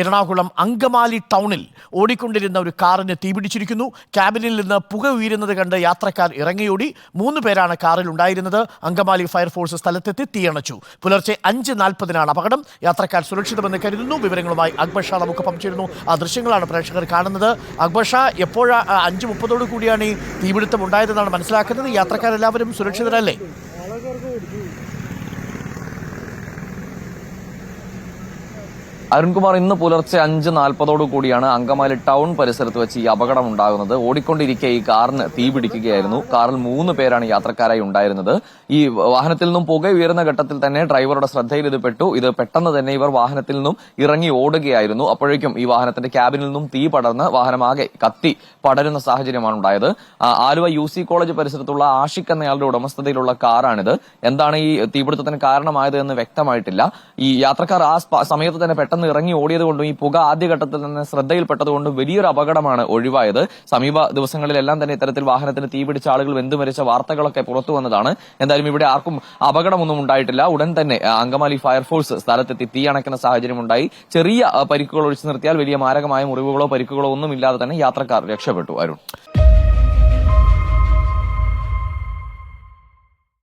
എറണാകുളം അങ്കമാലി ടൗണിൽ ഓടിക്കൊണ്ടിരുന്ന ഒരു കാറിന് തീപിടിച്ചിരിക്കുന്നു. ക്യാബിനിൽ നിന്ന് പുക ഉയരുന്നത് കണ്ട് യാത്രക്കാർ ഇറങ്ങിയോടി. 3 പേരാണ് കാറിൽ ഉണ്ടായിരുന്നത്. അങ്കമാലി ഫയർഫോഴ്സ് സ്ഥലത്തെത്തി തീയണച്ചു. പുലർച്ചെ 5:40 അപകടം. യാത്രക്കാർ സുരക്ഷിതമെന്ന് കരുതുന്നു. വിവരങ്ങളുമായി അക്ബർ ഷാ നമുക്കൊപ്പം ചേരുന്നു. ആ ദൃശ്യങ്ങളാണ് പ്രേക്ഷകർ കാണുന്നത്. അക്ബർ ഷാ, എപ്പോഴാണ് 5:30 കൂടിയാണ് ഈ തീപിടുത്തം ഉണ്ടായതെന്നാണ് മനസ്സിലാക്കുന്നത്. യാത്രക്കാരെല്ലാവരും സുരക്ഷിതരല്ലേ? അരുൺകുമാർ, ഇന്ന് പുലർച്ചെ 5:40 കൂടിയാണ് അങ്കമാലി ടൗൺ പരിസരത്ത് വെച്ച് ഈ അപകടം ഉണ്ടാകുന്നത്. ഓടിക്കൊണ്ടിരിക്കെ ഈ കാറിന് തീപിടിക്കുകയായിരുന്നു. കാറിൽ 3 പേരാണ് യാത്രക്കാരായി ഉണ്ടായിരുന്നത്. ഈ വാഹനത്തിൽ നിന്നും പുക ഉയർന്ന ഘട്ടത്തിൽ തന്നെ ഡ്രൈവറുടെ ശ്രദ്ധയിൽ ഇത് പെട്ടു. ഇത് പെട്ടെന്ന് തന്നെ ഇവർ വാഹനത്തിൽ നിന്നും ഇറങ്ങി ഓടുകയായിരുന്നു. അപ്പോഴേക്കും ഈ വാഹനത്തിന്റെ ക്യാബിനിൽ നിന്നും തീ പടർന്ന് വാഹനമാകെ കത്തി പടരുന്ന സാഹചര്യമാണ് ഉണ്ടായത്. ആലുവ UC കോളേജ് പരിസരത്തുള്ള ആഷിഖ് എന്നയാളുടെ ഉടമസ്ഥതയിലുള്ള കാറാണിത്. എന്താണ് ഈ തീപിടുത്തത്തിന് കാരണമായത് എന്ന് വ്യക്തമായിട്ടില്ല. ഈ യാത്രക്കാർ ആ സമയത്ത് തന്നെ പെട്ടെന്ന് ഇറങ്ങി ഓടിയതുകൊണ്ടും ഈ പുക ആദ്യഘട്ടത്തിൽ തന്നെ ശ്രദ്ധയിൽപ്പെട്ടതുകൊണ്ടും വലിയൊരു അപകടമാണ് ഒഴിവായത്. സമീപ ദിവസങ്ങളിലെല്ലാം തന്നെ ഇത്തരത്തിൽ വാഹനത്തിന് തീപിടിച്ച ആളുകൾ വെന്തുമരിച്ച വാർത്തകളൊക്കെ പുറത്തു വന്നതാണ്. എന്തായാലും ഇവിടെ ആർക്കും അപകടമൊന്നും ഉണ്ടായിട്ടില്ല. ഉടൻ തന്നെ അങ്കമാലി ഫയർഫോഴ്സ് സ്ഥലത്തെത്തി തീ അണയ്ക്കുന്ന സാഹചര്യം ഉണ്ടായി. ചെറിയ പരിക്കുകൾ ഒഴിച്ചു നിർത്തിയാൽ വലിയ മാരകമായ മുറിവുകളോ പരിക്കുകളോ ഒന്നും ഇല്ലാതെ തന്നെ യാത്രക്കാർ രക്ഷപ്പെട്ടു. അരുൺ.